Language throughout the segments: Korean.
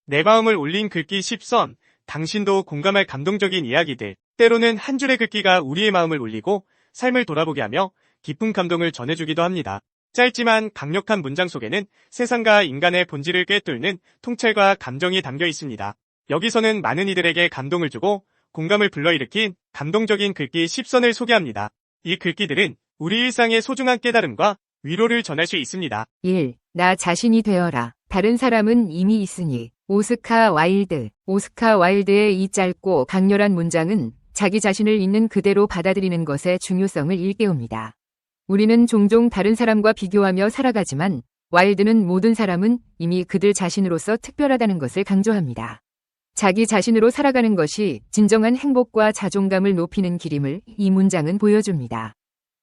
내 마음을 올린 글귀 10선, 당신도 공감할 감동적인 이야기들. 때로는 한 줄의 글귀가 우리의 마음을 울리고 삶을 돌아보게 하며 깊은 감동을 전해주기도 합니다. 짧지만 강력한 문장 속에는 세상과 인간의 본질을 꿰뚫는 통찰과 감정이 담겨 있습니다. 여기서는 많은 이들에게 감동을 주고 공감을 불러일으킨 감동적인 글귀 10선을 소개합니다. 이 글귀들은 우리 일상의 소중한 깨달음과 위로를 전할 수 있습니다. 1. 나 자신이 되어라. 다른 사람은 이미 있으니. 오스카 와일드. 오스카 와일드의 이 짧고 강렬한 문장은 자기 자신을 있는 그대로 받아들이는 것의 중요성을 일깨웁니다. 우리는 종종 다른 사람과 비교하며 살아가지만 와일드는 모든 사람은 이미 그들 자신으로서 특별하다는 것을 강조합니다. 자기 자신으로 살아가는 것이 진정한 행복과 자존감을 높이는 길임을 이 문장은 보여줍니다.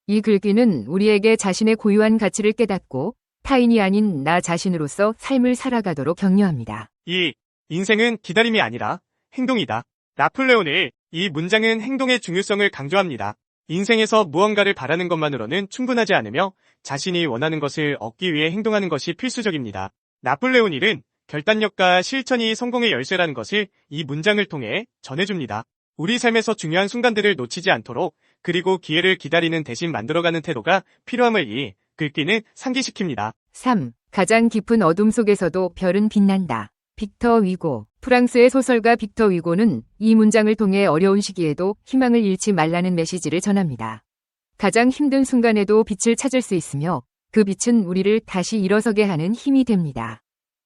이 글귀는 우리에게 자신의 고유한 가치를 깨닫고 타인이 아닌 나 자신으로서 삶을 살아가도록 격려합니다. 2. 인생은 기다림이 아니라 행동이다. 나폴레온의 이 문장은 행동의 중요성을 강조합니다. 인생에서 무언가를 바라는 것만으로는 충분하지 않으며 자신이 원하는 것을 얻기 위해 행동하는 것이 필수적입니다. 나폴레온 힐은 결단력과 실천이 성공의 열쇠라는 것을 이 문장을 통해 전해줍니다. 우리 삶에서 중요한 순간들을 놓치지 않도록 그리고 기회를 기다리는 대신 만들어가는 태도가 필요함을 이 글귀는 상기시킵니다. 3. 가장 깊은 어둠 속에서도 별은 빛난다. 빅터 위고. 프랑스의 소설가 빅터 위고는 이 문장을 통해 어려운 시기에도 희망을 잃지 말라는 메시지를 전합니다. 가장 힘든 순간에도 빛을 찾을 수 있으며 그 빛은 우리를 다시 일어서게 하는 힘이 됩니다.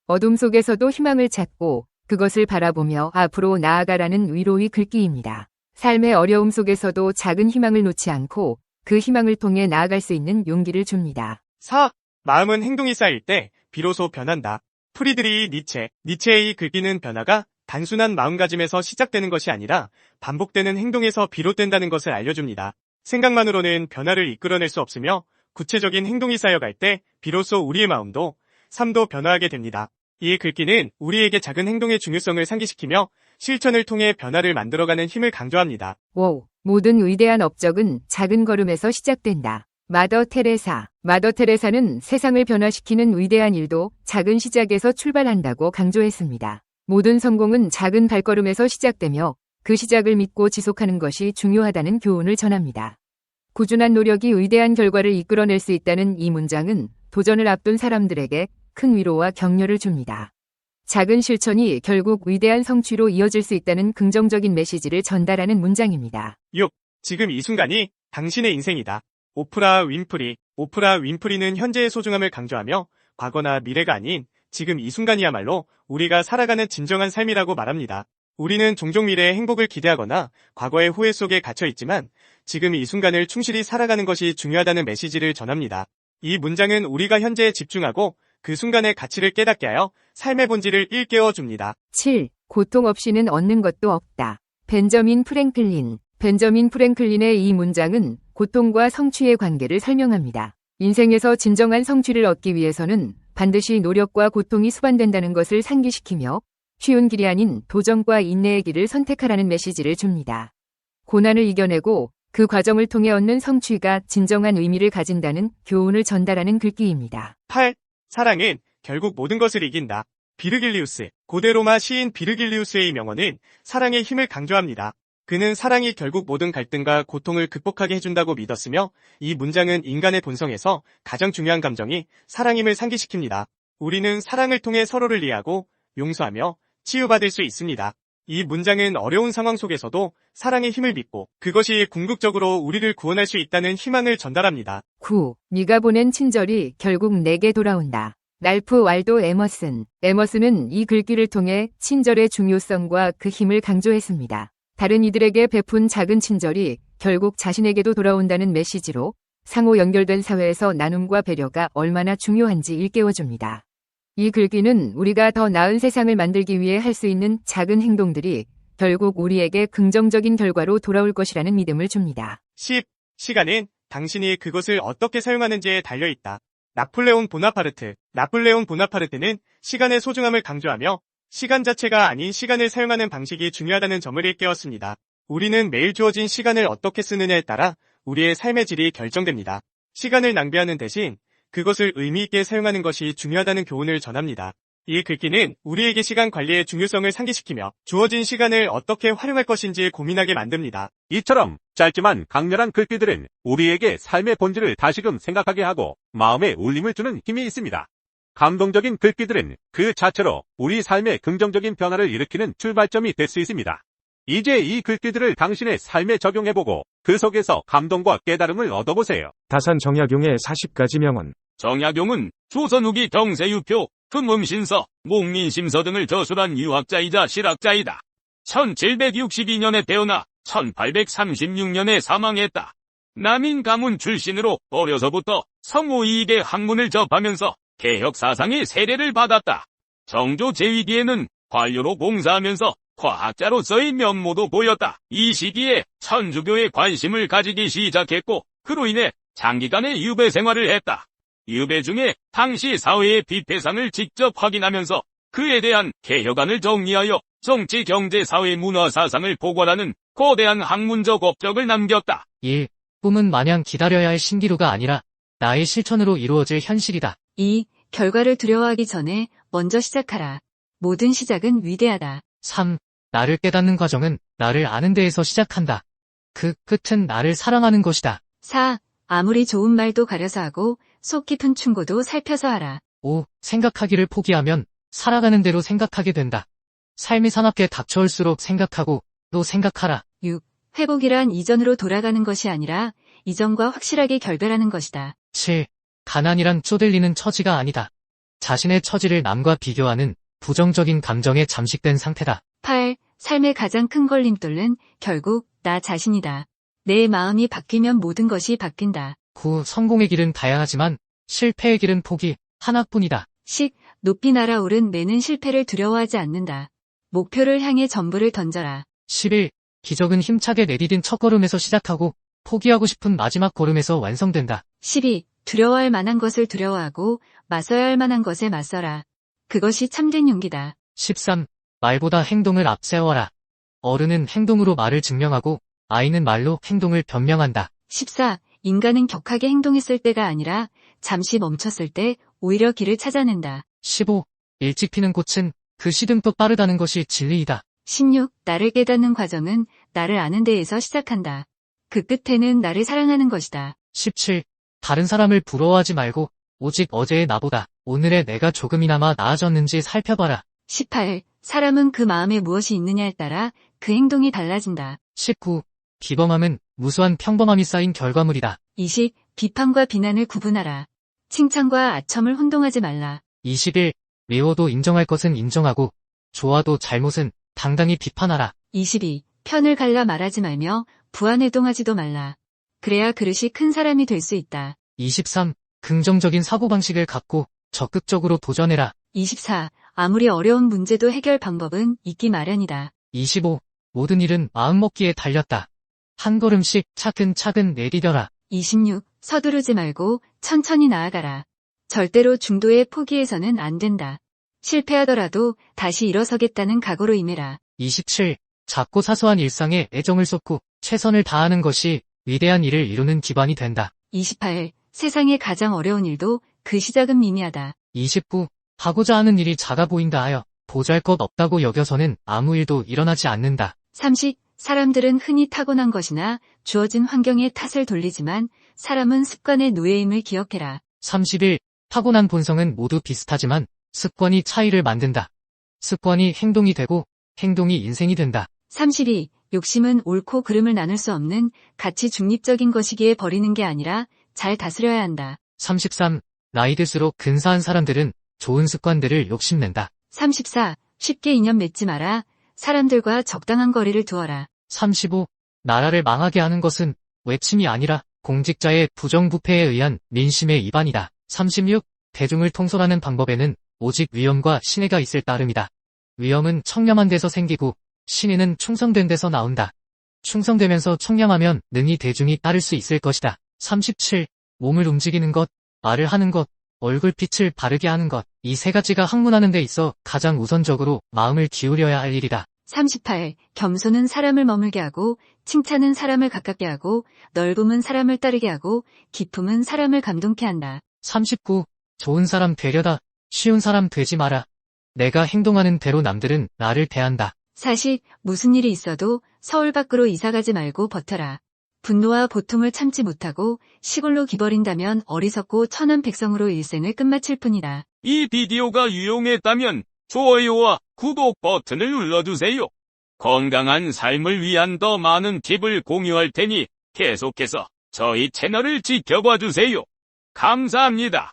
어둠 속에서도 희망을 찾고 그것을 바라보며 앞으로 나아가라는 위로의 글귀입니다. 삶의 어려움 속에서도 작은 희망을 놓지 않고 그 희망을 통해 나아갈 수 있는 용기를 줍니다. 4. 마음은 행동이 쌓일 때 비로소 변한다. 프리드리히 니체의 이 글귀는 변화가 단순한 마음가짐에서 시작되는 것이 아니라 반복되는 행동에서 비롯된다는 것을 알려줍니다. 생각만으로는 변화를 이끌어낼 수 없으며 구체적인 행동이 쌓여갈 때 비로소 우리의 마음도 삶도 변화하게 됩니다. 이 글귀는 우리에게 작은 행동의 중요성을 상기시키며 실천을 통해 변화를 만들어가는 힘을 강조합니다. 5. 모든 위대한 업적은 작은 걸음에서 시작된다. 마더 테레사. 마더 테레사는 세상을 변화시키는 위대한 일도 작은 시작에서 출발한다고 강조했습니다. 모든 성공은 작은 발걸음에서 시작되며 그 시작을 믿고 지속하는 것이 중요하다는 교훈을 전합니다. 꾸준한 노력이 위대한 결과를 이끌어낼 수 있다는 이 문장은 도전을 앞둔 사람들에게 큰 위로와 격려를 줍니다. 작은 실천이 결국 위대한 성취로 이어질 수 있다는 긍정적인 메시지를 전달하는 문장입니다. 6. 지금 이 순간이 당신의 인생이다. 오프라 윈프리는 현재의 소중함을 강조하며 과거나 미래가 아닌 지금 이 순간이야말로 우리가 살아가는 진정한 삶이라고 말합니다. 우리는 종종 미래의 행복을 기대하거나 과거의 후회 속에 갇혀 있지만 지금 이 순간을 충실히 살아가는 것이 중요하다는 메시지를 전합니다. 이 문장은 우리가 현재에 집중하고 그 순간의 가치를 깨닫게 하여 삶의 본질을 일깨워 줍니다. 7. 고통 없이는 얻는 것도 없다. 벤저민 프랭클린의 이 문장은 고통과 성취의 관계를 설명합니다. 인생에서 진정한 성취를 얻기 위해서는 반드시 노력과 고통이 수반된다는 것을 상기시키며 쉬운 길이 아닌 도전과 인내의 길을 선택하라는 메시지를 줍니다. 고난을 이겨내고 그 과정을 통해 얻는 성취가 진정한 의미를 가진다는 교훈을 전달하는 글귀입니다. 8. 사랑은 결국 모든 것을 이긴다. 비르길리우스. 고대 로마 시인 비르길리우스의 이 명언은 사랑의 힘을 강조합니다. 그는 사랑이 결국 모든 갈등과 고통을 극복하게 해준다고 믿었으며 이 문장은 인간의 본성에서 가장 중요한 감정이 사랑임을 상기시킵니다. 우리는 사랑을 통해 서로를 이해하고 용서하며 치유받을 수 있습니다. 이 문장은 어려운 상황 속에서도 사랑의 힘을 믿고 그것이 궁극적으로 우리를 구원할 수 있다는 희망을 전달합니다. 9. 네가 보낸 친절이 결국 내게 돌아온다. 랄프 waldo 에머슨은 이 글귀를 통해 친절의 중요성과 그 힘을 강조했습니다. 다른 이들에게 베푼 작은 친절이 결국 자신에게도 돌아온다는 메시지로 상호 연결된 사회에서 나눔과 배려가 얼마나 중요한지 일깨워줍니다. 이 글귀는 우리가 더 나은 세상을 만들기 위해 할 수 있는 작은 행동들이 결국 우리에게 긍정적인 결과로 돌아올 것이라는 믿음을 줍니다. 10. 시간은 당신이 그것을 어떻게 사용하는지에 달려있다. 나폴레온 보나파르트는 시간의 소중함을 강조하며 시간 자체가 아닌 시간을 사용하는 방식이 중요하다는 점을 일깨웠습니다. 우리는 매일 주어진 시간을 어떻게 쓰느냐에 따라 우리의 삶의 질이 결정됩니다. 시간을 낭비하는 대신 그것을 의미 있게 사용하는 것이 중요하다는 교훈을 전합니다. 이 글귀는 우리에게 시간 관리의 중요성을 상기시키며 주어진 시간을 어떻게 활용할 것인지 고민하게 만듭니다. 이처럼 짧지만 강렬한 글귀들은 우리에게 삶의 본질을 다시금 생각하게 하고 마음에 울림을 주는 힘이 있습니다. 감동적인 글귀들은 그 자체로 우리 삶에 긍정적인 변화를 일으키는 출발점이 될 수 있습니다. 이제 이 글귀들을 당신의 삶에 적용해보고 그 속에서 감동과 깨달음을 얻어보세요. 다산 정약용의 40가지 명언. 정약용은 조선 후기 경세유표, 금음신서, 목민심서 등을 저술한 유학자이자 실학자이다. 1762년에 태어나 1836년에 사망했다. 남인 가문 출신으로 어려서부터 성호이익의 학문을 접하면서 개혁 사상의 세례를 받았다. 정조 제위기에는 관료로 봉사하면서 과학자로서의 면모도 보였다. 이 시기에 천주교에 관심을 가지기 시작했고 그로 인해 장기간의 유배 생활을 했다. 유배 중에 당시 사회의 비패상을 직접 확인하면서 그에 대한 개혁안을 정리하여 정치, 경제, 사회, 문화, 사상을 포괄하는 거대한 학문적 업적을 남겼다. 1. 꿈은 마냥 기다려야 할 신기루가 아니라 나의 실천으로 이루어질 현실이다. 2. 결과를 두려워하기 전에 먼저 시작하라. 모든 시작은 위대하다. 3. 나를 깨닫는 과정은 나를 아는 데에서 시작한다. 그 끝은 나를 사랑하는 것이다. 4. 아무리 좋은 말도 가려서 하고 속 깊은 충고도 살펴서 하라. 5. 생각하기를 포기하면 살아가는 대로 생각하게 된다. 삶이 사납게 닥쳐올수록 생각하고 또 생각하라. 6. 회복이란 이전으로 돌아가는 것이 아니라 이전과 확실하게 결별하는 것이다. 7. 가난이란 쪼들리는 처지가 아니다. 자신의 처지를 남과 비교하는 부정적인 감정에 잠식된 상태다. 8. 삶의 가장 큰 걸림돌은 결국 나 자신이다. 내 마음이 바뀌면 모든 것이 바뀐다. 9. 성공의 길은 다양하지만 실패의 길은 포기 하나뿐이다. 10. 높이 날아오른 내는 실패를 두려워하지 않는다. 목표를 향해 전부를 던져라. 11. 기적은 힘차게 내디딘 첫걸음에서 시작하고 포기하고 싶은 마지막 걸음에서 완성된다. 12. 두려워할 만한 것을 두려워하고 맞서야 할 만한 것에 맞서라. 그것이 참된 용기다. 13. 말보다 행동을 앞세워라. 어른은 행동으로 말을 증명하고 아이는 말로 행동을 변명한다. 14. 인간은 격하게 행동했을 때가 아니라 잠시 멈췄을 때 오히려 길을 찾아낸다. 15. 일찍 피는 꽃은 그 시듬도 빠르다는 것이 진리이다. 16. 나를 깨닫는 과정은 나를 아는 데에서 시작한다. 그 끝에는 나를 사랑하는 것이다. 17. 다른 사람을 부러워하지 말고 오직 어제의 나보다 오늘의 내가 조금이나마 나아졌는지 살펴봐라. 18. 사람은 그 마음에 무엇이 있느냐에 따라 그 행동이 달라진다. 19. 비범함은 무수한 평범함이 쌓인 결과물이다. 20. 비판과 비난을 구분하라. 칭찬과 아첨을 혼동하지 말라. 21. 미워도 인정할 것은 인정하고 좋아도 잘못은 당당히 비판하라. 22. 편을 갈라 말하지 말며 부안해동하지도 말라. 그래야 그릇이 큰 사람이 될 수 있다. 23. 긍정적인 사고방식을 갖고 적극적으로 도전해라. 24. 아무리 어려운 문제도 해결 방법은 있기 마련이다. 25. 모든 일은 마음먹기에 달렸다. 한 걸음씩 차근차근 내디뎌라. 26. 서두르지 말고 천천히 나아가라. 절대로 중도에 포기해서는 안 된다. 실패하더라도 다시 일어서겠다는 각오로 임해라. 27. 작고 사소한 일상에 애정을 쏟고 최선을 다하는 것이 위대한 일을 이루는 기반이 된다. 28. 세상의 가장 어려운 일도 그 시작은 미미하다. 29. 하고자 하는 일이 작아 보인다 하여 보잘것없다고 여겨서는 아무 일도 일어나지 않는다. 30. 사람들은 흔히 타고난 것이나 주어진 환경에 탓을 돌리지만 사람은 습관의 노예임을 기억해라. 31. 타고난 본성은 모두 비슷하지만 습관이 차이를 만든다. 습관이 행동이 되고 행동이 인생이 된다. 32. 욕심은 옳고 그름을 나눌 수 없는 가치 중립적인 것이기에 버리는 게 아니라 잘 다스려야 한다. 33. 나이 들수록 근사한 사람들은 좋은 습관들을 욕심낸다. 34. 쉽게 인연 맺지 마라. 사람들과 적당한 거리를 두어라. 35. 나라를 망하게 하는 것은 외침이 아니라 공직자의 부정부패에 의한 민심의 위반이다. 36. 대중을 통솔하는 방법에는 오직 위엄과 신뢰가 있을 따름이다. 위엄은 청렴한 데서 생기고 신뢰는 충성된 데서 나온다. 충성되면서 청렴하면 능히 대중이 따를 수 있을 것이다. 37. 몸을 움직이는 것, 말을 하는 것, 얼굴빛을 바르게 하는 것, 이 세 가지가 학문하는 데 있어 가장 우선적으로 마음을 기울여야 할 일이다. 38. 겸손은 사람을 머물게 하고 칭찬은 사람을 가깝게 하고 넓음은 사람을 따르게 하고 기품은 사람을 감동케 한다. 39. 좋은 사람 되려다 쉬운 사람 되지 마라. 내가 행동하는 대로 남들은 나를 대한다. 사실 무슨 일이 있어도 서울 밖으로 이사가지 말고 버텨라. 분노와 보통을 참지 못하고 시골로 기버린다면 어리석고 천한 백성으로 일생을 끝마칠 뿐이다. 이 비디오가 유용했다면 좋아요와 구독 버튼을 눌러주세요. 건강한 삶을 위한 더 많은 팁을 공유할 테니 계속해서 저희 채널을 지켜봐 주세요. 감사합니다.